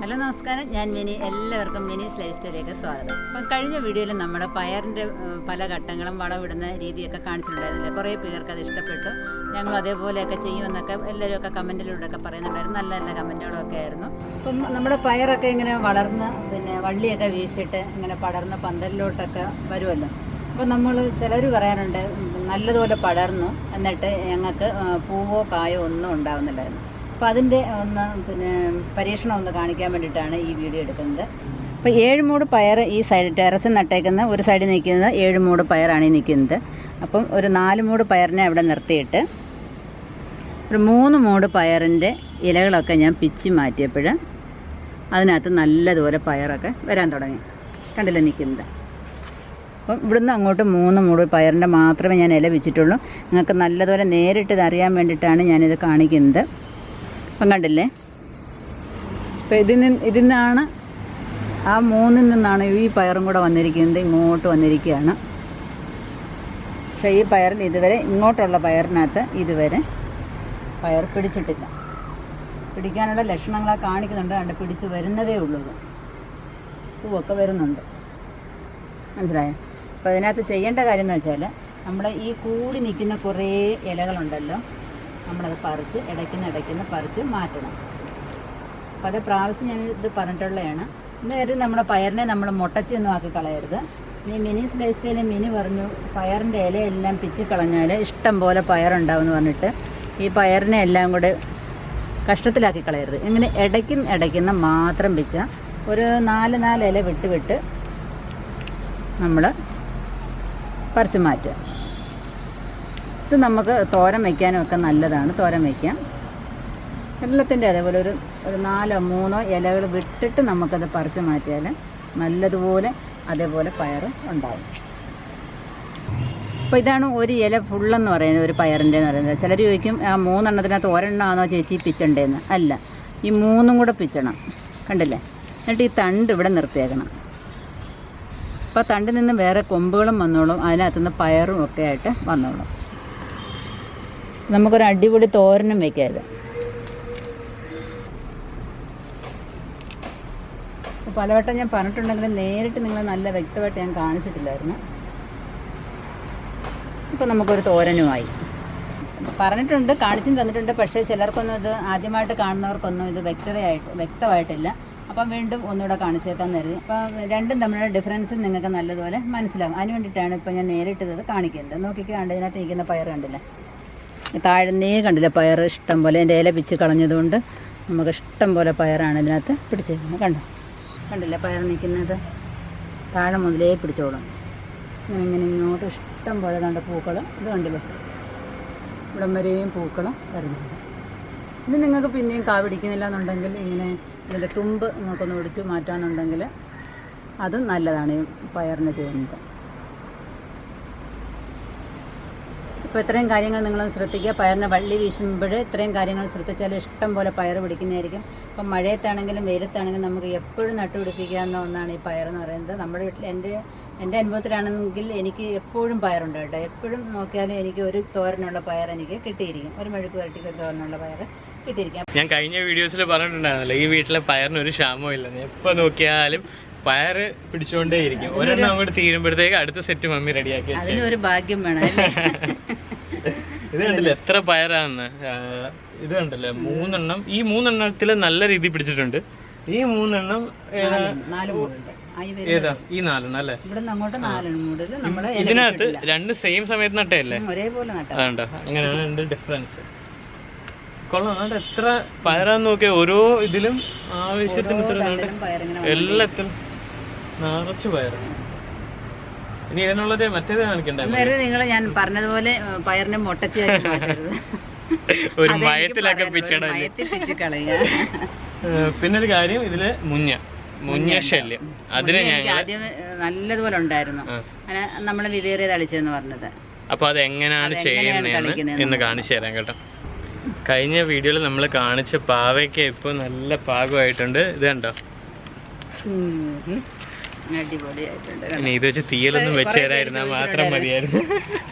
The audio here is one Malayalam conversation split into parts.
ഹലോ നമസ്കാരം, ഞാൻ മിനി. എല്ലാവർക്കും മിനീസ് ലൈഫ് സ്റ്റൈലിലേക്ക് സ്വാഗതം. അപ്പം കഴിഞ്ഞ വീഡിയോയിൽ നമ്മുടെ പയറിൻ്റെ പല ഘട്ടങ്ങളും വളമിടുന്ന രീതിയൊക്കെ കാണിച്ചിട്ടുണ്ടായിരുന്നില്ല. കുറേ പേർക്ക് അത് ഇഷ്ടപ്പെട്ടു. ഞങ്ങൾ അതേപോലെയൊക്കെ ചെയ്യുമെന്നൊക്കെ എല്ലാവരും കമൻറ്റിലൂടെയൊക്കെ പറയുന്നുണ്ടായിരുന്നു. നല്ല നല്ല കമൻറ്റുകളൊക്കെ ആയിരുന്നു. അപ്പം നമ്മുടെ പയറൊക്കെ ഇങ്ങനെ വളർന്ന് വള്ളിയൊക്കെ വീശിയിട്ട് ഇങ്ങനെ പടർന്ന് പന്തലിലോട്ടൊക്കെ വരുമല്ലോ. അപ്പം നമ്മൾ ചിലർ പറയാറുണ്ട് നല്ലതുപോലെ പടർന്നു, എന്നിട്ട് ഞങ്ങൾക്ക് പൂവോ കായോ ഒന്നും ഉണ്ടാകുന്നില്ലായിരുന്നു. അപ്പോൾ അതിൻ്റെ പരീക്ഷണം ഒന്ന് കാണിക്കാൻ വേണ്ടിയിട്ടാണ് ഈ വീഡിയോ എടുക്കുന്നത്. അപ്പോൾ 7 മൂട് പയർ ഈ സൈഡ് ടെറസിൽ നട്ടേക്കുന്ന ഒരു സൈഡിൽ നിൽക്കുന്നത് 7 മൂട് പയറാണ് ഈ നിൽക്കുന്നത്. അപ്പം ഒരു 4 മൂട് പയറിനെ അവിടെ നിർത്തിയിട്ട് ഒരു 3 മൂട് പയറിൻ്റെ ഇലകളൊക്കെ ഞാൻ പിച്ചി മാറ്റിയപ്പോൾ അതിനകത്ത് നല്ലതുപോലെ പയറൊക്കെ വരാൻ തുടങ്ങി. കണ്ടില്ലേ നിൽക്കുന്നത്. അപ്പം ഇവിടുന്ന് അങ്ങോട്ട് 3 മൂട് പയറിൻ്റെ മാത്രമേ ഞാൻ ഇല വെച്ചിട്ടുള്ളൂ. നിങ്ങൾക്ക് നല്ലതുപോലെ നേരിട്ട് ഇതറിയാൻ വേണ്ടിയിട്ടാണ് ഞാനിത് കാണിക്കുന്നത്. അപ്പം കണ്ടില്ലേ, അപ്പം ഇതിൽ നിന്നാണ് ആ 3-ൽ നിന്നാണ് ഈ പയറും കൂടെ വന്നിരിക്കുന്നത്, ഇങ്ങോട്ട് വന്നിരിക്കുകയാണ്. പക്ഷേ ഈ പയറിൽ ഇതുവരെ ഇങ്ങോട്ടുള്ള പയറിനകത്ത് ഇതുവരെ പയർ പിടിച്ചിട്ടില്ല. പിടിക്കാനുള്ള ലക്ഷണങ്ങളെ കാണിക്കുന്നുണ്ട്. കണ്ട് പിടിച്ച് വരുന്നതേ ഉള്ളൂ. ഇത് പൂവൊക്കെ വരുന്നുണ്ട്, മനസ്സിലായോ? അപ്പോൾ അതിനകത്ത് ചെയ്യേണ്ട കാര്യം എന്ന് വെച്ചാൽ നമ്മൾ ഈ കൂടി നിൽക്കുന്ന കുറേ ഇലകളുണ്ടല്ലോ, നമ്മളത് പറിച്ച് ഇടയ്ക്കുന്ന് പറിച്ച് മാറ്റണം. പല പ്രാവശ്യം ഞാൻ ഇത് പറഞ്ഞിട്ടുള്ളതാണ്. ഇന്നേരം നമ്മുടെ പയറിനെ നമ്മൾ മുട്ടച്ചൊന്നും ആക്കി കളയരുത്. ഈ മിനീസ് ലൈഫ് സ്റ്റൈലിൽ മിനി പറഞ്ഞു പയറിൻ്റെ ഇലയെല്ലാം പിച്ചി കളഞ്ഞാൽ ഇഷ്ടം പോലെ പയറുണ്ടാവും എന്ന് പറഞ്ഞിട്ട് ഈ പയറിനെ എല്ലാം കൂടെ കഷ്ടത്തിലാക്കി കളയരുത്. ഇങ്ങനെ ഇടയ്ക്കുന്ന മാത്രം പിച്ച ഒരു 4 ഇല വിട്ട് നമ്മൾ പറിച്ച് മാറ്റുക. ഇത് നമുക്ക് തോരൻ വയ്ക്കാനും ഒക്കെ നല്ലതാണ്. തോരൻ വയ്ക്കാം എല്ലാത്തിൻ്റെ അതേപോലെ ഒരു 4-3 ഇലകൾ വിട്ടിട്ട് നമുക്കത് പറിച്ച് മാറ്റിയാൽ നല്ലതുപോലെ അതേപോലെ പയർ ഉണ്ടാകും. അപ്പോൾ ഇതാണ് ഒരു ഇല ഫുള്ളെന്ന് പറയുന്നത്, ഒരു പയറിൻ്റെ എന്ന് പറയുന്നത്. ചിലർ ചോദിക്കും 3 എണ്ണത്തിനകത്ത് ഒരെണ്ണമാണോ ചേച്ചി പിച്ചണ്ടേന്ന്. അല്ല, ഈ 3 കൂടെ പിച്ചണം. കണ്ടില്ലേ? എന്നിട്ട് ഈ തണ്ട് ഇവിടെ നിർത്തിയേക്കണം. അപ്പോൾ തണ്ടിൽ നിന്ന് വേറെ കൊമ്പുകളും വന്നോളും, അതിനകത്തുനിന്ന് പയറും ഒക്കെ ആയിട്ട് വന്നോളും. നമുക്കൊരു അടിപൊളി തോരനും വയ്ക്കാം ഇത്. പലവട്ടം ഞാൻ പറഞ്ഞിട്ടുണ്ടെങ്കിലും നേരിട്ട് നിങ്ങൾ നല്ല വ്യക്തമായിട്ട് ഞാൻ കാണിച്ചിട്ടില്ലായിരുന്നു. ഇപ്പോൾ നമുക്കൊരു തോരനുമായി പറഞ്ഞിട്ടുണ്ട്, കാണിച്ചും തന്നിട്ടുണ്ട്. പക്ഷേ ചിലർക്കൊന്നും ഇത് ആദ്യമായിട്ട് കാണുന്നവർക്കൊന്നും ഇത് വ്യക്തമായിട്ടില്ല. അപ്പം വീണ്ടും ഒന്നുകൂടെ കാണിച്ചേക്കാൻ കരുതി. അപ്പം രണ്ടും തമ്മിലുള്ള ഡിഫറൻസ് നിങ്ങൾക്ക് നല്ലതുപോലെ മനസ്സിലാകും. അതിന് വേണ്ടിയിട്ടാണ് ഇപ്പോൾ ഞാൻ നേരിട്ടത് കാണിക്കുന്നത്. നോക്കിക്കാണ്ട് ഇതിനകത്ത് നിൽക്കുന്ന പയർ കണ്ടില്ല, താഴ്ന്നേ കണ്ടില്ല പയർ ഇഷ്ടം പോലെ. എൻ്റെ ഇല പിച്ച് കളഞ്ഞതുകൊണ്ട് നമുക്ക് ഇഷ്ടം പോലെ പയറാണ് ഇതിനകത്ത് പിടിച്ചേക്കുന്നത്. കണ്ടില്ല പയർ നിൽക്കുന്നത് താഴെ മുതലേ പിടിച്ചോളും. ഇങ്ങനെ ഇങ്ങോട്ട് ഇഷ്ടം പോലെ കണ്ട പൂക്കൾ ഇത് കണ്ടില്ലേ, ഇവിടം വരെയും പൂക്കൾ വരുന്നുണ്ട്. ഇനി നിങ്ങൾക്ക് പിന്നെയും കാ പിടിക്കുന്നില്ല എന്നുണ്ടെങ്കിൽ ഇങ്ങനെ ഇതിൻ്റെ തുമ്പ് നിങ്ങൾക്കൊന്ന് പിടിച്ച് മാറ്റാമെന്നുണ്ടെങ്കിൽ അതും നല്ലതാണ് ഈ പയറിന് ചെയ്യുന്നത്. ഇപ്പോൾ ഇത്രയും കാര്യങ്ങൾ നിങ്ങളൊന്ന് ശ്രദ്ധിക്കുക. പയറിന് വള്ളി വീശുമ്പോൾ ഇത്രയും കാര്യങ്ങൾ ശ്രദ്ധിച്ചാൽ ഇഷ്ടം പോലെ പയർ പിടിക്കുന്നതായിരിക്കും. ഇപ്പം മഴയത്താണെങ്കിലും വെയിലത്താണെങ്കിലും നമുക്ക് എപ്പോഴും നട്ടുപിടിപ്പിക്കാവുന്ന ഒന്നാണ് ഈ പയറെന്ന് പറയുന്നത്. നമ്മുടെ വീട്ടിൽ എൻ്റെ അനുഭവത്തിലാണെങ്കിൽ എനിക്ക് എപ്പോഴും പയറുണ്ട് കേട്ടോ. എപ്പോഴും നോക്കിയാലും എനിക്ക് ഒരു തോരനുള്ള പയർ എനിക്ക് കിട്ടിയിരിക്കും. ഒരു മെഴുക്ക് പുരട്ടിക്ക് ഒരു തോരനുള്ള പയർ കിട്ടിയിരിക്കാം. ഞാൻ കഴിഞ്ഞ വീഡിയോസിൽ പറഞ്ഞിട്ടുണ്ടായിരുന്നല്ലോ, ഈ വീട്ടിലെ പയറിന് ഒരു ക്ഷാമവും ഇല്ല. എപ്പോൾ നോക്കിയാലും പയറ് പിടിച്ചുകൊണ്ടേയിരിക്കും. ഒരെണ്ണം അങ്ങോട്ട് തീരുമ്പോഴത്തേക്ക് അടുത്ത സെറ്റ് മമ്മി റെഡിയാക്കി. അതിനൊരു ഭാഗ്യം വേണം. ഇത് കണ്ടില്ലേ എത്ര പയറാന്ന്. ഇത് കണ്ടല്ലേ 3 എണ്ണം. ഈ 3 എണ്ണത്തിൽ നല്ല രീതിയിൽ പിടിച്ചിട്ടുണ്ട്. ഈ 3 എണ്ണം ഏതാ? ഈ 4 എണ്ണം അല്ലേ? ഇതിനകത്ത് 2 സെയിം സമയത്ത് നട്ടയല്ലേ? അതുണ്ടോ? അങ്ങനെയാണ് 2 ഡിഫറൻസ്. കൊള്ളാം. അതുകൊണ്ട് എത്ര പയറാന്ന് നോക്കിയാൽ ഓരോ ഇതിലും ആവശ്യത്തിന് എല്ലാത്തിലും നിറച്ച് പയർ. ഇനി ഇതിനുള്ളത് മറ്റേത് കാണിക്കണ്ടേ? ഞാൻ പറഞ്ഞതുപോലെ പയറിനെ മുട്ടച്ച് ഒരു മയത്തിലൊക്കെ പിച്ചട. പിന്നെ ഒരു കാര്യം, ഇതില് മുഞ്ഞ ശല്യം അതിന് ആദ്യം നല്ലതുപോലെ ഉണ്ടായിരുന്നു. നമ്മള് വിവേറിയ തളിച്ചെന്ന് പറഞ്ഞത്. അപ്പൊ അത് എങ്ങനെയാണ് ചെയ്യുന്നതെന്ന് എന്ന് കാണിച്ചു തരാം കേട്ടോ. കഴിഞ്ഞ വീഡിയോയിൽ നമ്മൾ കാണിച്ച പാവയ്ക്ക ഇപ്പൊ നല്ല പാകമായിട്ടുണ്ട്. ഇത് കണ്ടോ? അടിപൊളിയായിട്ടുണ്ട്. ഇത് വെച്ച് തീയലൊന്നും വെച്ച് തരായിരുന്ന മാത്രം മതിയായിരുന്നു.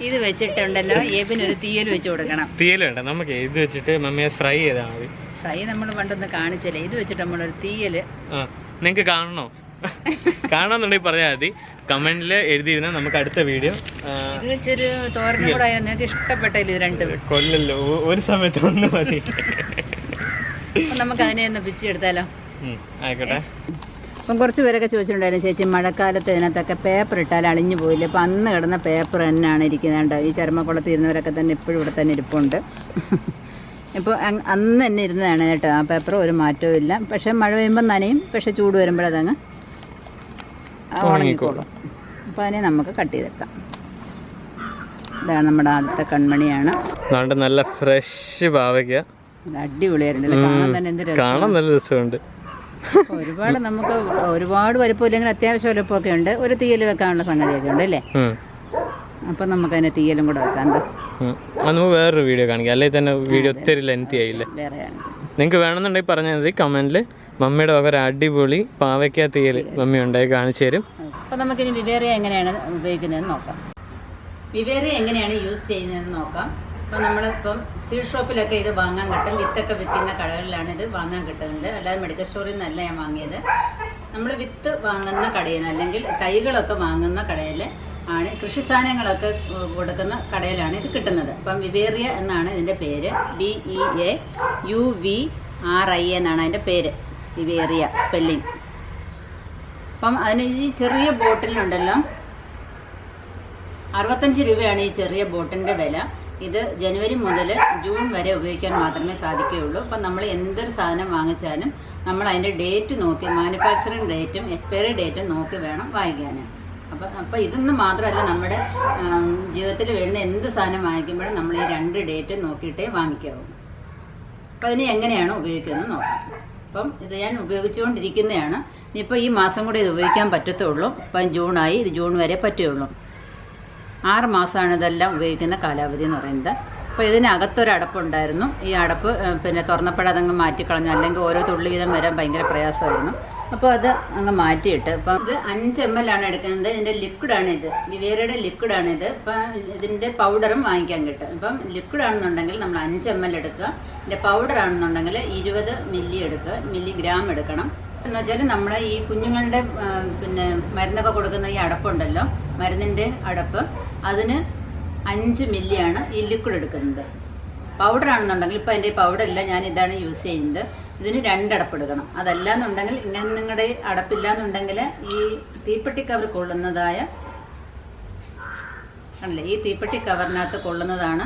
ഇത് വെച്ചിട്ടുണ്ടല്ലോ, ഏപ്പിനൊരു തീയൽ വെച്ച് കൊടുക്കണം. തീയലുണ്ട് നമുക്ക്. ഇത് വെച്ചിട്ട് മമ്മിയെ ഫ്രൈ ചെയ്താൽ മതി. ഫ്രൈ നമ്മൾ പണ്ടൊന്ന് കാണിച്ചല്ലേ, ഇത് വെച്ചിട്ട് നമ്മളൊരു തീയൽ. നിങ്ങൾക്ക് കാണണോ? കാണാന്നുണ്ടെങ്കിൽ പറഞ്ഞാൽ മതി, കമന്റിൽ എഴുതിയിരുന്ന നമുക്ക് അടുത്ത വീഡിയോ. ഇത് വെച്ചൊരു തോരനും കൂടെ ആയാലും നിങ്ങൾക്ക് ഇഷ്ടപ്പെട്ടില്ല ഇത് രണ്ടും? കൊല്ലല്ലോ, ഒരു സമയത്ത് ഒന്ന് മതി. നമുക്ക് അതിനെ ഒന്ന് പിച്ചെടുത്താലോ? ആയിക്കോട്ടെ. അപ്പം കുറച്ച് പേരൊക്കെ ചോദിച്ചിട്ടുണ്ടായിരുന്നു, ചേച്ചി മഴക്കാലത്ത് ഇതിനകത്തൊക്കെ പേപ്പർ ഇട്ടാൽ അളിഞ്ഞു പോയില്ലേ? അപ്പം അന്ന് കിടന്ന പേപ്പർ തന്നെയാണ് ഇരിക്കുന്നുണ്ട്. ഈ ചർമ്മക്കുളത്ത് ഇരുന്നവരൊക്കെ തന്നെ ഇപ്പോഴും ഇവിടെ തന്നെ ഇരിപ്പുണ്ട്. ഇപ്പോൾ അന്ന് തന്നെ ഇരുന്നതാണ് കേട്ടോ ആ പേപ്പർ, ഒരു മാറ്റവും ഇല്ല. പക്ഷേ മഴ പെയ്യുമ്പോൾ നനയും, പക്ഷേ ചൂട് വരുമ്പോഴതങ്ങ് ഉണങ്ങിക്കോളും. അപ്പോൾ അതിനെ നമുക്ക് കട്ട് ചെയ്തെടുക്കാം. ഇതാണ് നമ്മുടെ ആദ്യത്തെ കൺമണിയാണ്. നല്ല ഫ്രഷ് പാവയ്ക്ക, അടിപൊളിയായിരുന്നല്ലേ കാണാൻ തന്നെ. എന്ത് കാണാൻ നല്ല രസമുണ്ട്. ഒരുപാട് നമുക്ക് ഒരുപാട് വലുപ്പം ഇല്ലെങ്കിൽ അത്യാവശ്യം വലുപ്പമൊക്കെ ഉണ്ട്. ഒരു തീയൽ വെക്കാനുള്ള സംഗതിയൊക്കെ ഉണ്ട് അല്ലേ? അപ്പം നമുക്ക് അതിനെ തീയലും കൂടെ വെക്കാം. നമുക്ക് വേറൊരു വീഡിയോ കാണിക്കാം, അല്ലെങ്കിൽ തന്നെ വീഡിയോ ഒത്തിരി ലെങ്തി ആയില്ലേ? നിങ്ങൾക്ക് വേണമെന്നുണ്ടെങ്കിൽ പറഞ്ഞാൽ മതി കമന്റിൽ. മമ്മിയുടെ വക ഒരു അടിപൊളി പാവയ്ക്ക തീയൽ മമ്മി ഉണ്ടായി കാണിച്ചു തരും. അപ്പം നമുക്കിനി വിവേറിയ എങ്ങനെയാണ് ഉപയോഗിക്കുന്നതെന്ന് നോക്കാം. വിവേറിയ എങ്ങനെയാണ് യൂസ് ചെയ്യുന്നതെന്ന് നോക്കാം. അപ്പോൾ നമ്മളിപ്പം സീഡ് ഷോപ്പിലൊക്കെ ഇത് വാങ്ങാൻ കിട്ടും. വിത്തൊക്കെ വിൽക്കുന്ന കടകളിലാണ് ഇത് വാങ്ങാൻ കിട്ടുന്നത്, അല്ലാതെ മെഡിക്കൽ സ്റ്റോറിൽ നിന്നല്ല ഞാൻ വാങ്ങിയത്. നമ്മൾ വിത്ത് വാങ്ങുന്ന കടയിൽ നിന്ന്, അല്ലെങ്കിൽ തൈകളൊക്കെ വാങ്ങുന്ന കടയിൽ ആണ്, കൃഷി സാധനങ്ങളൊക്കെ കൊടുക്കുന്ന കടയിലാണ് ഇത് കിട്ടുന്നത്. അപ്പം വിവേറിയ എന്നാണ് ഇതിൻ്റെ പേര്. BEAUVRIA എന്നാണ് അതിൻ്റെ പേര്, വിവേറിയ സ്പെല്ലിങ്. അപ്പം അതിന് ഈ ചെറിയ ബോട്ടിലുണ്ടല്ലോ 65 രൂപയാണ് ഈ ചെറിയ ബോട്ടിലിൻ്റെ വില. ഇത് ജനുവരി മുതൽ ജൂൺ വരെ ഉപയോഗിക്കാൻ മാത്രമേ സാധിക്കുകയുള്ളൂ. അപ്പം നമ്മൾ എന്തൊരു സാധനം വാങ്ങിച്ചാലും നമ്മൾ അതിൻ്റെ ഡേറ്റ് നോക്കി, മാനുഫാക്ചറിങ് ഡേറ്റും എക്സ്പയറി ഡേറ്റും നോക്കി വേണം വാങ്ങിക്കാൻ. അപ്പോൾ ഇതൊന്നും മാത്രമല്ല, നമ്മുടെ ജീവിതത്തിൽ വേണ്ട എന്ത് സാധനം വാങ്ങിക്കുമ്പോഴും നമ്മൾ ഈ 2 ഡേറ്റ് നോക്കിയിട്ടേ വാങ്ങിക്കാവൂ. അപ്പം അതിന് എങ്ങനെയാണ് ഉപയോഗിക്കുന്നത് നോക്കാം. അപ്പം ഇത് ഞാൻ ഉപയോഗിച്ചുകൊണ്ടിരിക്കുന്നതാണ്. ഇനിയിപ്പോൾ ഈ മാസം കൂടെ ഇത് ഉപയോഗിക്കാൻ പറ്റത്തുള്ളൂ. ഇപ്പം ജൂണായി, ഇത് ജൂൺ വരെ പറ്റുകയുള്ളൂ. 6 മാസമാണ് ഇതെല്ലാം ഉപയോഗിക്കുന്ന കാലാവധി എന്ന് പറയുന്നത്. അപ്പോൾ ഇതിനകത്തൊരടപ്പുണ്ടായിരുന്നു. ഈ അടപ്പ് പിന്നെ തുറന്നപ്പോഴതങ്ങ് മാറ്റിക്കളഞ്ഞു, അല്ലെങ്കിൽ ഓരോ തുള്ളി വീതം വരാൻ ഭയങ്കര പ്രയാസമായിരുന്നു. അപ്പോൾ അത് അങ്ങ് മാറ്റിയിട്ട് ഇപ്പം ഇത് 5 ml ആണ് എടുക്കുന്നത്. ഇതിൻ്റെ ലിക്വിഡാണ് ഇത്, വിവേറിയുടെ ലിക്വിഡാണിത്. ഇപ്പം ഇതിൻ്റെ പൗഡറും വാങ്ങിക്കാൻ കിട്ടും. ഇപ്പം ലിക്വിഡ് ആണെന്നുണ്ടെങ്കിൽ നമ്മൾ 5 ml എടുക്കുക. ഇതിൻ്റെ പൗഡർ ആണെന്നുണ്ടെങ്കിൽ 20 മില്ലി എടുക്കുക, മില്ലിഗ്രാം എടുക്കണം. എന്ന് വെച്ചാൽ നമ്മൾ ഈ കുഞ്ഞുങ്ങളുടെ പിന്നെ മരുന്നൊക്കെ കൊടുക്കുന്ന ഈ അടപ്പുണ്ടല്ലോ, മരുന്നിൻ്റെ അടപ്പ്, അതിന് 5 മില്ലിയാണ് ഈ ലിക്വിഡ് എടുക്കുന്നത്. പൗഡർ ആണെന്നുണ്ടെങ്കിൽ ഇപ്പം എൻ്റെ പൗഡറില്ല, ഞാൻ ഇതാണ് യൂസ് ചെയ്യുന്നത്. ഇതിന് 2 അടപ്പ് എടുക്കണം. അതല്ല എന്നുണ്ടെങ്കിൽ, ഇങ്ങനെ നിങ്ങളുടെ അടപ്പില്ല എന്നുണ്ടെങ്കിൽ ഈ തീപ്പെട്ടി കവർ കൊള്ളുന്നതായ ആണല്ലേ, ഈ തീപ്പെട്ടി കവറിനകത്ത് കൊള്ളുന്നതാണ്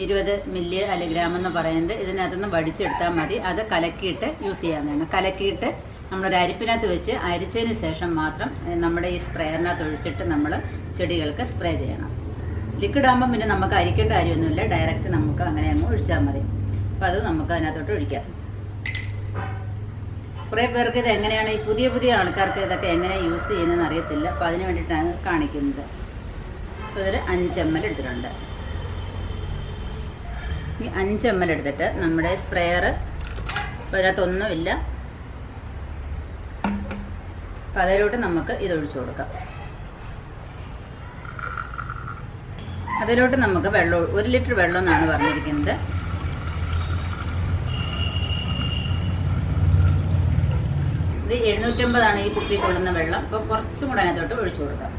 20 മില്ലി അല്ലെങ്കിൽ ഗ്രാം എന്ന് പറയുന്നത്. ഇതിനകത്തുനിന്ന് വടിച്ചെടുത്താൽ മതി. അത് കലക്കിയിട്ട് യൂസ് ചെയ്യാവുന്നതാണ്. കലക്കിയിട്ട് നമ്മളൊരു അരിപ്പിനകത്ത് വെച്ച് അരിച്ചതിന് ശേഷം മാത്രം നമ്മുടെ ഈ സ്പ്രേയറിനകത്ത് ഒഴിച്ചിട്ട് നമ്മൾ ചെടികൾക്ക് സ്പ്രേ ചെയ്യണം. ലിക്വിഡ് ആകുമ്പം പിന്നെ നമുക്ക് അരിക്കേണ്ട കാര്യമൊന്നുമില്ല, ഡയറക്റ്റ് നമുക്ക് അങ്ങനെ അങ്ങ് ഒഴിച്ചാൽ മതി. അപ്പോൾ അത് നമുക്ക് അതിനകത്തോട്ട് ഒഴിക്കാം. കുറേ പേർക്ക് ഇത് എങ്ങനെയാണ്, ഈ പുതിയ ആൾക്കാർക്ക് ഇതൊക്കെ എങ്ങനെ യൂസ് ചെയ്യുന്നതെന്ന് അറിയത്തില്ല. അപ്പോൾ അതിന് വേണ്ടിയിട്ടാണ് കാണിക്കുന്നത്. അപ്പോൾ ഇതൊരു 5 ml എടുത്തിട്ടുണ്ട്. ഈ 5 ml എടുത്തിട്ട് നമ്മുടെ സ്പ്രേയർ, ഇപ്പോൾ ഇതിനകത്തൊന്നുമില്ല, അപ്പോൾ അതിലോട്ട് നമുക്ക് ഇതൊഴിച്ചു കൊടുക്കാം. അതിലോട്ട് നമുക്ക് വെള്ളം, 1 ലിറ്റർ വെള്ളം എന്നാണ് പറഞ്ഞിരിക്കുന്നത്. ഇത് 750 ഈ കുപ്പി കൊള്ളുന്ന വെള്ളം. അപ്പോൾ കുറച്ചും കൂടെ അതിനകത്തോട്ട് ഒഴിച്ചു കൊടുക്കാം.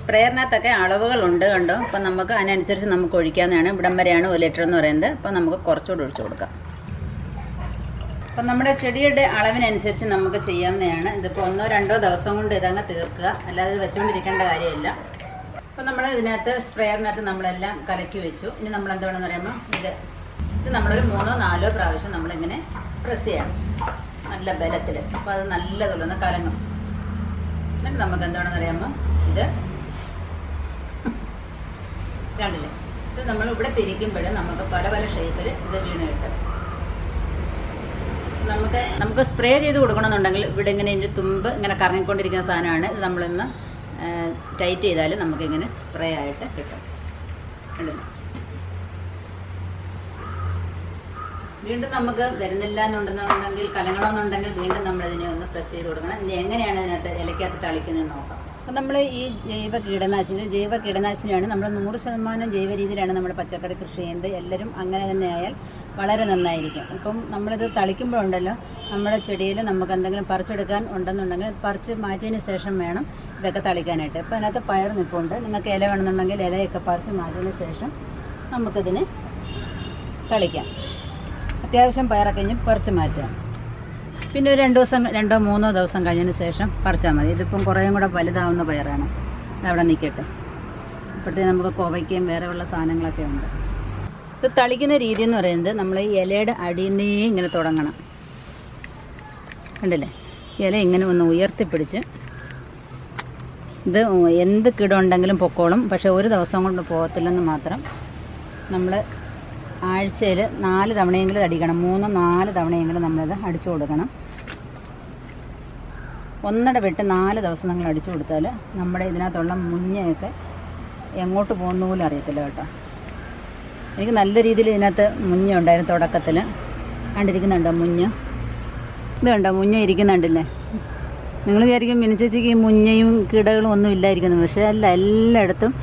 സ്പ്രേയറിനകത്തൊക്കെ അളവുകളുണ്ട് കണ്ടോ. അപ്പം നമുക്ക് അതിനനുസരിച്ച് നമുക്ക് ഒഴിക്കാവുന്നതാണ്. ഇവിടം വരെയാണ് 1 ലിറ്റർ എന്ന് പറയുന്നത്. അപ്പോൾ നമുക്ക് കുറച്ചുകൂടെ ഒഴിച്ചു കൊടുക്കാം. അപ്പം നമ്മുടെ ചെടിയുടെ അളവിനനുസരിച്ച് നമുക്ക് ചെയ്യാവുന്നതാണ്. ഇതിപ്പോൾ 1-2 ദിവസം കൊണ്ട് ഇതങ്ങ് തീർക്കുക, അല്ലാതെ വെച്ചുകൊണ്ടിരിക്കേണ്ട കാര്യമില്ല. അപ്പം നമ്മൾ ഇതിനകത്ത് സ്പ്രേയറിനകത്ത് നമ്മളെല്ലാം കലക്കി വെച്ചു. ഇനി നമ്മൾ എന്താണെന്ന് പറയുമ്പോൾ ഇത് നമ്മളൊരു 3-4 പ്രാവശ്യം നമ്മളിങ്ങനെ പ്രസ് ചെയ്യണം, നല്ല ബലത്തിൽ. അപ്പോൾ അത് നല്ലതുള്ളൊന്ന് കലങ്ങും. എന്നിട്ട് നമുക്ക് എന്താണെന്ന് അറിയാമോ, ഇത് കണ്ടില്ലേ, ഇത് നമ്മൾ ഇവിടെ തിരിക്കുമ്പോഴും നമുക്ക് പല ഷേപ്പിൽ ഇത് വീണ് കിട്ടും. നമുക്ക് സ്പ്രേ ചെയ്ത് കൊടുക്കണമെന്നുണ്ടെങ്കിൽ ഇവിടെ ഇങ്ങനെ ഇതിൻ്റെ തുമ്പ് ഇങ്ങനെ കറങ്ങിക്കൊണ്ടിരിക്കുന്ന സാധനമാണ്. ഇത് നമ്മളിന്ന് ടൈറ്റ് ചെയ്താൽ നമുക്കിങ്ങനെ സ്പ്രേ ആയിട്ട് കിട്ടും. കണ്ടില്ലേ, വീണ്ടും നമുക്ക് വരുന്നില്ല എന്നുണ്ടെന്നുണ്ടെങ്കിൽ, കലങ്ങണമെന്നുണ്ടെങ്കിൽ വീണ്ടും നമ്മളിതിനെ ഒന്ന് പ്രസ് ചെയ്ത് കൊടുക്കണം. ഇനി എങ്ങനെയാണ് ഇതിനകത്ത് ഇലക്കകത്ത് തളിക്കുന്നതെന്ന് നോക്കാം. അപ്പം നമ്മൾ ഈ ജൈവ കീടനാശിനിയാണ്. നമ്മൾ 100% ജൈവ രീതിയിലാണ് നമ്മൾ പച്ചക്കറി കൃഷി ചെയ്യുന്നത്. എല്ലാവരും അങ്ങനെ തന്നെ ആയാൽ വളരെ നന്നായിരിക്കും. ഇപ്പം നമ്മളിത് തളിക്കുമ്പോഴുണ്ടല്ലോ നമ്മുടെ ചെടിയിൽ നമുക്ക് എന്തെങ്കിലും പറിച്ചെടുക്കാൻ ഉണ്ടെന്നുണ്ടെങ്കിൽ പറിച്ച് മാറ്റിയതിന് ശേഷം വേണം ഇതൊക്കെ തളിക്കാനായിട്ട്. ഇപ്പോൾ അതിനകത്ത് പയർ നിൽപ്പുണ്ട്. നിങ്ങൾക്ക് ഇല വേണമെന്നുണ്ടെങ്കിൽ ഇലയൊക്കെ പറിച്ച് മാറ്റിയതിന് ശേഷം നമുക്കിതിന് തളിക്കാം. അത്യാവശ്യം പയറൊക്കെ ഇനി പറിച്ച് മാറ്റാം. പിന്നെ ഒരു 2 3 ദിവസം കഴിഞ്ഞതിന് ശേഷം പറിച്ചാൽ മതി. ഇതിപ്പം കുറേയും കൂടെ വലുതാവുന്ന പയറാണ്. അവിടെ നിൽക്കട്ടെ. ഇപ്പോഴത്തെ നമുക്ക് കോവയ്ക്കയും വേറെയുള്ള സാധനങ്ങളൊക്കെ ഉണ്ട്. ഇത് തളിക്കുന്ന രീതി എന്ന് പറയുന്നത് നമ്മൾ ഈ ഇലയുടെ അടിയിൽ നിന്നേ ഇങ്ങനെ തുടങ്ങണം. കണ്ടില്ലേ? ഇല ഇങ്ങനെ ഒന്ന് ഉയർത്തിപ്പിടിച്ച് ഇത് എന്ത് കിടമുണ്ടെങ്കിലും പൊക്കോളും. പക്ഷേ ഒരു ദിവസം കൊണ്ട് പോകത്തില്ലെന്ന് മാത്രം. നമ്മൾ ആഴ്ചയിൽ 4 തവണയെങ്കിലും അടിക്കണം. 3-4 തവണയെങ്കിലും നമ്മളിത് അടിച്ചു കൊടുക്കണം. ഒന്നട വിട്ട് 4 ദിവസം നിങ്ങൾ അടിച്ചു കൊടുത്താൽ നമ്മുടെ ഇതിനകത്തുള്ള മുഞ്ഞയൊക്കെ എങ്ങോട്ട് പോകുന്ന പോലും അറിയത്തില്ല കേട്ടോ. എനിക്ക് നല്ല രീതിയിൽ ഇതിനകത്ത് മുഞ്ഞ ഉണ്ടായിരുന്നു തുടക്കത്തിൽ. കണ്ടിരിക്കുന്നുണ്ടോ മുഞ്ഞ? ഇത് കണ്ടോ മുഞ്ഞ ഇരിക്കുന്നുണ്ടല്ലേ? നിങ്ങൾ വിചാരിക്കും മിനിച്ചേച്ചിക്ക് ഈ മുഞ്ഞയും കീടകളും ഒന്നും ഇല്ലായിരിക്കുന്നു. പക്ഷേ അല്ല, എല്ലായിടത്തും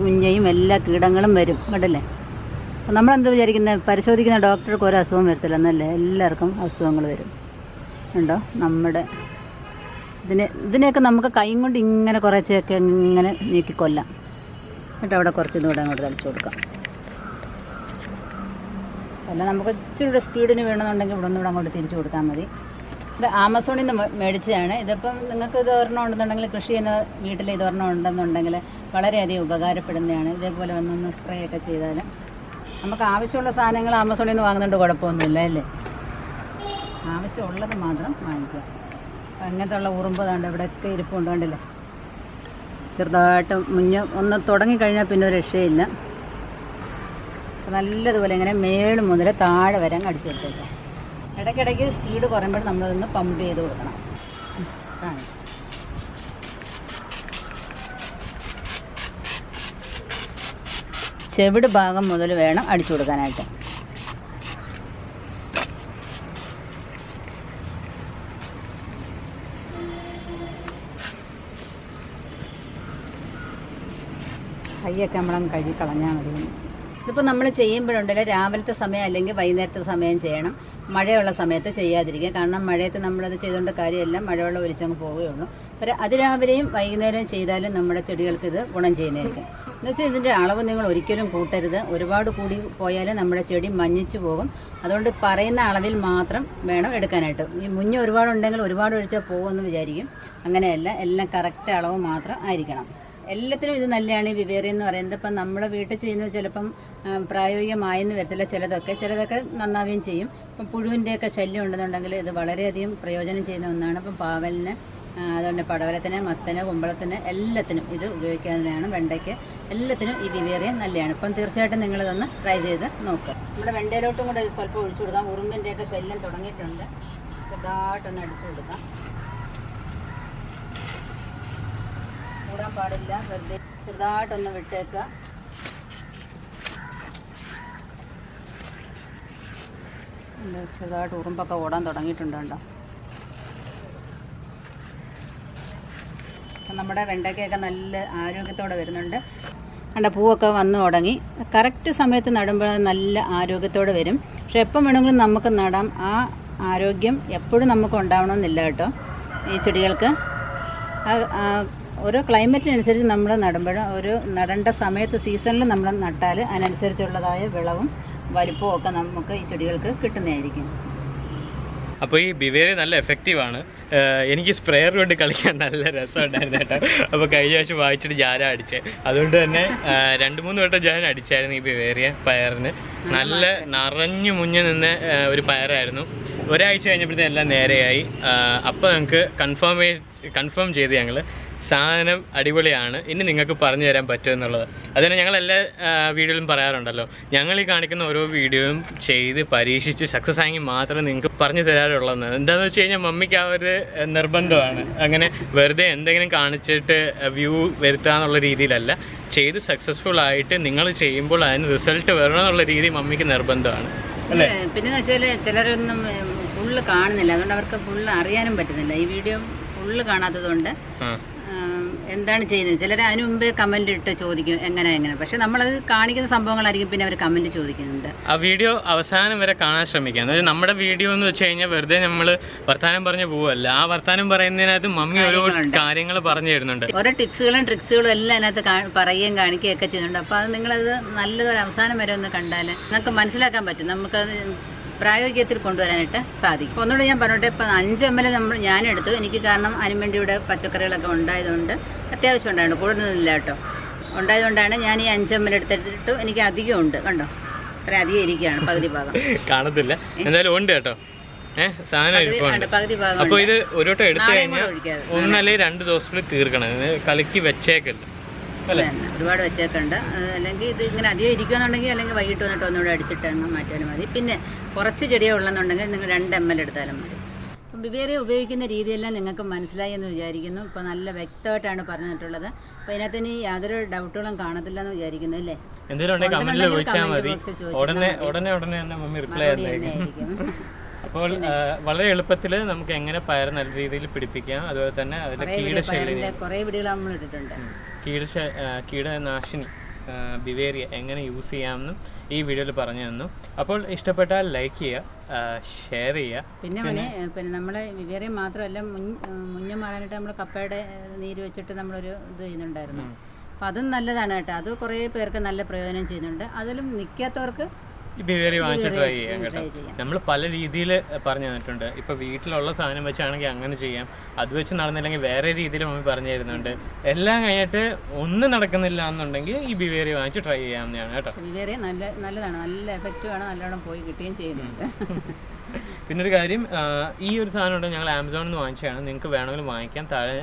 മുഞ്ഞയും എല്ലാ കീടങ്ങളും വരും. കണ്ടല്ലേ? നമ്മളെന്താ വിചാരിക്കുന്നത്? പരിശോധിക്കുന്ന ഡോക്ടർക്ക് ഒരു അസുഖം വരത്തില്ല എന്നല്ലേ? എല്ലാവർക്കും അസുഖങ്ങൾ വരും. ഉണ്ടോ? നമ്മുടെ ഇതിനെയൊക്കെ നമുക്ക് കൈ കൊണ്ട് ഇങ്ങനെ കുറച്ചൊക്കെ ഇങ്ങനെ നീക്കിക്കൊല്ലാം. എന്നിട്ട് അവിടെ കുറച്ച് ഇതുകൂടെ അങ്ങോട്ട് തളിച്ചു കൊടുക്കാം. അല്ല, നമുക്ക് ഇച്ചിരി സ്പീഡിന് വേണമെന്നുണ്ടെങ്കിൽ ഇവിടെ ഒന്നുകൂടെ അങ്ങോട്ട് തിരിച്ചു കൊടുത്താൽ മതി. ഇത് ആമസോണിൽ നിന്ന് മേടിച്ചതാണ്. ഇതിപ്പം നിങ്ങൾക്ക് ഇത് ഒരെണ്ണം ഉണ്ടെന്നുണ്ടെങ്കിൽ, കൃഷി ചെയ്യുന്ന വീട്ടിൽ ഇത് ഒരെണ്ണം ഉണ്ടെന്നുണ്ടെങ്കിൽ വളരെയധികം ഉപകാരപ്പെടുന്നതാണ്. ഇതേപോലെ വന്നൊന്ന് സ്പ്രേ ഒക്കെ ചെയ്താൽ നമുക്ക് ആവശ്യമുള്ള സാധനങ്ങൾ ആമസോണിൽ നിന്ന് വാങ്ങുന്നുണ്ട്, കുഴപ്പമൊന്നുമില്ല അല്ലേ? ആവശ്യമുള്ളത് മാത്രം വാങ്ങിക്കുക. അപ്പം അങ്ങനത്തെ ഉള്ള ഉറുമ്പ് താണ്ട് ഇവിടെയൊക്കെ ഇരിപ്പുണ്ട്. കണ്ടില്ലേ? ചെറുതായിട്ട് ഒന്ന് തുടങ്ങിക്കഴിഞ്ഞാൽ പിന്നെ ഒരു രക്ഷയില്ല. അപ്പം നല്ലതുപോലെ ഇങ്ങനെ മേള് മുതൽ താഴെ വരെ അങ്ങ് അടിച്ചു കൊടുത്തേക്കാം. ഇടയ്ക്കിടയ്ക്ക് സ്പീഡ് കുറയുമ്പോൾ നമ്മളതൊന്ന് പമ്പ് ചെയ്ത് കൊടുക്കണം. ചെവിട് ഭാഗം മുതൽ വേണം അടിച്ചു കൊടുക്കാനായിട്ട്. കൈയൊക്കെ നമ്മളങ്ങ് കഴുകി കളഞ്ഞാൽ മതി. ഇതിപ്പോൾ നമ്മൾ ചെയ്യുമ്പോഴുണ്ടല്ലോ രാവിലത്തെ സമയം അല്ലെങ്കിൽ വൈകുന്നേരത്തെ സമയം ചെയ്യണം. മഴയുള്ള സമയത്ത് ചെയ്യാതിരിക്കുക. കാരണം മഴയത്ത് നമ്മളത് ചെയ്തുകൊണ്ട് കാര്യമില്ല, മഴവെള്ളം ഒലിച്ചങ്ങ് പോവുകയുള്ളൂ. പക്ഷേ അതിരാവിലെയും വൈകുന്നേരം ചെയ്താലും നമ്മുടെ ചെടികൾക്ക് ഇത് ഗുണം ചെയ്യുന്നതായിരിക്കും. എന്നുവെച്ചാൽ ഇതിൻ്റെ അളവ് നിങ്ങൾ ഒരിക്കലും കൂട്ടരുത്. ഒരുപാട് കൂടി പോയാലും നമ്മുടെ ചെടി മഞ്ഞിച്ചു പോകും. അതുകൊണ്ട് പറയുന്ന അളവിൽ മാത്രം വേണം എടുക്കാനായിട്ട്. ഈ മുഞ്ഞ ഒരുപാടുണ്ടെങ്കിൽ ഒരുപാട് ഒഴിച്ചാൽ പോകുമെന്ന് വിചാരിക്കും. അങ്ങനെയല്ല, എല്ലാം കറക്റ്റ് അളവ് മാത്രം ആയിരിക്കണം. എല്ലാത്തിനും ഇത് നല്ലതാണ് ഈ വിവേറിയ എന്ന് പറയുന്നത്. ഇപ്പം നമ്മൾ വീട്ടിൽ ചെയ്യുന്നത് ചിലപ്പം പ്രായോഗികമായെന്ന് വരത്തില്ല. ചിലതൊക്കെ നന്നാവുകയും ചെയ്യും. ഇപ്പം പുഴുവിൻ്റെയൊക്കെ ശല്യം ഉണ്ടെന്നുണ്ടെങ്കിൽ ഇത് വളരെയധികം പ്രയോജനം ചെയ്യുന്ന ഒന്നാണ്. ഇപ്പം പാവലിന്, അതുകൊണ്ട് പടവലത്തിന്, മത്തന്, കുമ്പളത്തിന് എല്ലാത്തിനും ഇത് ഉപയോഗിക്കാവുന്നതാണ്. വെണ്ടയ്ക്ക് എല്ലാത്തിനും ഈ വിവേറിയ നല്ലതാണ്. ഇപ്പം തീർച്ചയായിട്ടും നിങ്ങളിതൊന്ന് ട്രൈ ചെയ്ത് നോക്കുക. നമ്മുടെ വെണ്ടയിലോട്ടും കൂടെ സ്വല്പം ഒഴിച്ചു കൊടുക്കാം. ഉറുമ്പിൻ്റെയൊക്കെ ശല്യം തുടങ്ങിയിട്ടുണ്ട്. ചെറുതായിട്ടൊന്ന് അടിച്ചു കൊടുക്കാം. കൂടാൻ പാടില്ല, വെറുതെ ചെറുതായിട്ടൊന്ന് വിട്ടേക്കുക. ചെറുതായിട്ട് ഉറുമ്പൊക്കെ ഓടാൻ തുടങ്ങിയിട്ടുണ്ടോ? നമ്മുടെ വെണ്ടയ്ക്കൊക്കെ നല്ല ആരോഗ്യത്തോടെ വരുന്നുണ്ട്. കണ്ട പൂവൊക്കെ വന്നു തുടങ്ങി. കറക്റ്റ് സമയത്ത് നടുമ്പോൾ നല്ല ആരോഗ്യത്തോടെ വരും. പക്ഷെ എപ്പം വേണമെങ്കിലും നമുക്ക് നടാം. ആ ആരോഗ്യം എപ്പോഴും നമുക്ക് ഉണ്ടാവണമെന്നില്ല കേട്ടോ. ഈ ചെടികൾക്ക് ഓരോ ക്ലൈമറ്റിനനുസരിച്ച് നമ്മൾ നടുമ്പോൾ ഒരു നടേണ്ട സമയത്ത് സീസണിൽ നമ്മൾ നട്ടാൽ അതിനനുസരിച്ചുള്ളതായ വിളവും വലിപ്പവും ഒക്കെ നമുക്ക് ഈ ചെടികൾക്ക് കിട്ടുന്നതായിരിക്കും. അപ്പോൾ ഈ ബിവേറിയ നല്ല എഫക്റ്റീവാണ്. എനിക്ക് സ്പ്രേയർ കൊണ്ട് കളിക്കാൻ നല്ല രസമുണ്ടായിരുന്നു കേട്ടോ. അപ്പോൾ കഴിഞ്ഞ പ്രാവശ്യം വായിച്ചിട്ട് ഞാൻ അടിച്ചത്. അതുകൊണ്ട് തന്നെ 2-3 വട്ടം ഞാൻ അടിച്ചായിരുന്നു ഈ ബിവേറിയ പയറിന്. നല്ല നിറഞ്ഞു മുഞ്ഞ് നിന്ന ഒരു പയറായിരുന്നു. ഒരാഴ്ച കഴിഞ്ഞപ്പോഴത്തേക്കും എല്ലാം നേരെയായി. അപ്പോൾ ഞങ്ങൾക്ക് കൺഫേം ചെയ്ത് ഞങ്ങൾ സാധനം അടിപൊളിയാണ്, ഇനി നിങ്ങൾക്ക് പറഞ്ഞു തരാൻ പറ്റുമെന്നുള്ളത്. അതുതന്നെ ഞങ്ങൾ എല്ലാ വീഡിയോയിലും പറയാറുണ്ടല്ലോ, ഞങ്ങൾ ഈ കാണിക്കുന്ന ഓരോ വീഡിയോയും ചെയ്ത് പരീക്ഷിച്ച് സക്സസ് ആയെങ്കിൽ മാത്രമേ നിങ്ങൾക്ക് പറഞ്ഞു തരാറുള്ളതെന്ന്. എന്താണെന്ന് വെച്ച് കഴിഞ്ഞാൽ മമ്മിക്ക് ആ ഒരു നിർബന്ധമാണ്. അങ്ങനെ വെറുതെ എന്തെങ്കിലും കാണിച്ചിട്ട് വ്യൂ വരുത്താന്നുള്ള രീതിയിലല്ല, ചെയ്ത് സക്സസ്ഫുൾ ആയിട്ട് നിങ്ങൾ ചെയ്യുമ്പോൾ അതിന് റിസൾട്ട് വരണമെന്നുള്ള രീതി മമ്മിക്ക് നിർബന്ധമാണ് അല്ലേ? പിന്നെ വെച്ചാൽ ചിലരൊന്നും ഫുള്ള് കാണുന്നില്ല, അതുകൊണ്ട് അവർക്ക് ഫുള്ള് അറിയാനും പറ്റുന്നില്ല. ഈ വീഡിയോ ഫുള്ള് കാണാത്തതുകൊണ്ട് എന്താണ് ചെയ്യുന്നത് ചിലർ അതിന് മുമ്പേ കമന്റ് ഇട്ട് ചോദിക്കും എങ്ങനെ പക്ഷെ നമ്മളത് കാണിക്കുന്ന സംഭവങ്ങളായിരിക്കും പിന്നെ അവർ കമന്റ് ചോദിക്കുന്നുണ്ട്. ആ വീഡിയോ അവസാനം വരെ കാണാൻ ശ്രമിക്കുക. അതായത് നമ്മുടെ വീഡിയോ എന്ന് വെച്ച് കഴിഞ്ഞാൽ വെറുതെ നമ്മൾ വർത്താനം പറഞ്ഞു പോവല്ല. ആ വർത്താനം പറയുന്നതിനകത്ത് മമ്മി ഓരോ കാര്യങ്ങൾ പറഞ്ഞു തരുന്നുണ്ട്. ഓരോ ടിപ്സുകളും ട്രിക്സുകളും എല്ലാം അതിനകത്ത് പറയുകയും കാണിക്കുകയൊക്കെ ചെയ്യുന്നുണ്ട്. അപ്പോൾ അത് നിങ്ങളത് നല്ലതൊരു അവസാനം വരെ ഒന്ന് കണ്ടാൽ നിങ്ങൾക്ക് മനസ്സിലാക്കാൻ പറ്റും. നമുക്കത് പ്രായോഗികത്തിൽ കൊണ്ടുവരാനായിട്ട് സാധിക്കും. അപ്പോൾ ഒന്നുകൂടി ഞാൻ പറഞ്ഞോട്ടെ, ഇപ്പം 5 ml ഞാനെടുത്തു. എനിക്ക് കാരണം അതിന് വേണ്ടി ഇവിടെ പച്ചക്കറികളൊക്കെ ഉണ്ടായതുകൊണ്ട് അത്യാവശ്യം ഉണ്ടായിരുന്നു, കൂടുതലൊന്നുമില്ല കേട്ടോ. ഉണ്ടായതുകൊണ്ടാണ് ഞാൻ ഈ 5 ml എടുത്തിട്ട് എനിക്ക് അധികം ഉണ്ട്. കണ്ടോ, അത്ര അധികം ഇരിക്കുകയാണ്, പകുതി ഭാഗം കാണത്തില്ല, എന്തായാലും ഉണ്ട് കേട്ടോ. പകുതി ഭാഗം. അപ്പോൾ ഇത് ഒരു വട്ടം എടുത്തു കഴിഞ്ഞാൽ 1 അല്ലെങ്കിൽ 2 ദിവസത്തിൽ തീർക്കണം. കലക്കി വെച്ചേക്കല്ല, ഒരുപാട് വെച്ചേക്കണ്ട. അല്ലെങ്കിൽ ഇത് ഇങ്ങനെ അധികം ഇരിക്കുമെന്നുണ്ടെങ്കിൽ അല്ലെങ്കിൽ വൈകിട്ട് വന്നിട്ട് ഒന്നുകൂടെ അടിച്ചിട്ട് മാറ്റാനും മതി. പിന്നെ കുറച്ച് ചെടിയെ ഉള്ളെന്നുണ്ടെങ്കിൽ നിങ്ങൾ 2 ml എടുത്താലും മതി. അപ്പം ബിവേറിയ ഉപയോഗിക്കുന്ന രീതിയെല്ലാം നിങ്ങൾക്ക് മനസ്സിലായി എന്ന് വിചാരിക്കുന്നു. ഇപ്പോൾ നല്ല വ്യക്തമായിട്ടാണ് പറഞ്ഞിട്ടുള്ളത്. അപ്പോൾ ഇതിനകത്ത് ഇനി യാതൊരു ഡൗട്ടുകളും കാണത്തില്ല എന്ന് വിചാരിക്കുന്നു അല്ലേ? അപ്പോൾ വളരെ എളുപ്പത്തിൽ നമുക്ക് എങ്ങനെ പയർ നല്ല രീതിയിൽ പിടിപ്പിക്കാം, അതുപോലെ തന്നെ അതിന്റെ കീടനാശിനി ബിവേറിയ എങ്ങനെ യൂസ് ചെയ്യാമെന്നും ഈ വീഡിയോയിൽ പറഞ്ഞു തന്നു. അപ്പോൾ ഇഷ്ടപ്പെട്ടാൽ ലൈക്ക് ചെയ്യുക, ഷെയർ ചെയ്യുക. പിന്നെ നമ്മളെ ബിവേറിയ മാത്രമല്ല, മുഞ്ഞ മാറാനായിട്ട് നമ്മൾ കപ്പയുടെ നീര് വെച്ചിട്ട് നമ്മളൊരു ഇത് ചെയ്യുന്നുണ്ടായിരുന്നു. അപ്പം അതും നല്ലതാണ് കേട്ടോ. അത് കുറേ പേർക്ക് നല്ല പ്രയോജനം ചെയ്യുന്നുണ്ട്. അതിലും നിൽക്കാത്തവർക്ക് ബിവേറിയ വാങ്ങിച്ച് ട്രൈ ചെയ്യാം കേട്ടോ. നമ്മൾ പല രീതിയിൽ പറഞ്ഞു തന്നിട്ടുണ്ട്. ഇപ്പോൾ വീട്ടിലുള്ള സാധനം വെച്ചാണെങ്കിൽ അങ്ങനെ ചെയ്യാം, അത് വെച്ച് നടന്നില്ലെങ്കിൽ വേറെ രീതിയിൽ മമ്മി പറഞ്ഞു തരുന്നുണ്ട്. എല്ലാം കഴിഞ്ഞിട്ട് ഒന്നും നടക്കുന്നില്ല എന്നുണ്ടെങ്കിൽ ഈ ബിവേറിയ വാങ്ങിച്ച് ട്രൈ ചെയ്യാവുന്നതാണ് കേട്ടോ. ബിവേറിയ നല്ലതാണ്, നല്ല എഫക്റ്റീവാണ്, നല്ലോണം പോയി കിട്ടുകയും ചെയ്യുന്നുണ്ട്. പിന്നൊരു കാര്യം, ഈ ഒരു സാധനം ഉണ്ട്, ഞങ്ങൾ ആമസോണിൽ നിന്ന് വാങ്ങിച്ചതാണ്. നിങ്ങൾക്ക് വേണമെങ്കിൽ വാങ്ങിക്കാം, താഴെ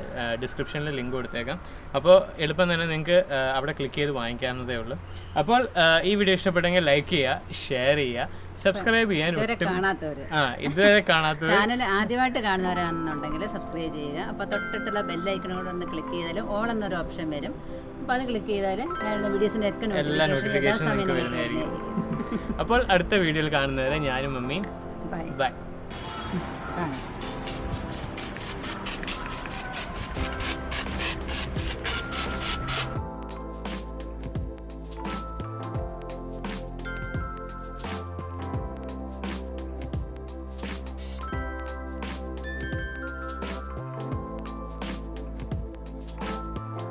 ഡിസ്ക്രിപ്ഷനിൽ ലിങ്ക് കൊടുത്തേക്കാം. അപ്പോൾ എളുപ്പം തന്നെ നിങ്ങൾക്ക് അവിടെ ക്ലിക്ക് ചെയ്ത് വാങ്ങിക്കാവുന്നതേ ഉള്ളൂ. അപ്പോൾ ഈ വീഡിയോ ഇഷ്ടപ്പെട്ടെങ്കിൽ ലൈക്ക് ചെയ്യുക, ഷെയർ ചെയ്യുക, സബ്സ്ക്രൈബ് ചെയ്യാൻ ഇതുവരെ കാണാത്തവർ ചാനൽ ആദ്യമായിട്ട് കാണുന്നവരാണെന്നുണ്ടെങ്കിൽ സബ്സ്ക്രൈബ് ചെയ്യുക. അപ്പോൾ തൊട്ടിട്ടുള്ള ബെല്ലൈക്കനോട് ഒന്ന് ക്ലിക്ക് ചെയ്താൽ ഓൾ എന്നൊരു ഓപ്ഷൻ വരും. അപ്പോൾ അത് ക്ലിക്ക് ചെയ്താൽ ഞാൻ വീഡിയോസിൻ്റെ ഒക്കെ നോട്ടിഫിക്കേഷൻ വരുന്നതായിരിക്കും. അപ്പോൾ അടുത്ത വീഡിയോയിൽ കാണുന്നവരെ ഞാനും മമ്മിയും ബൈ.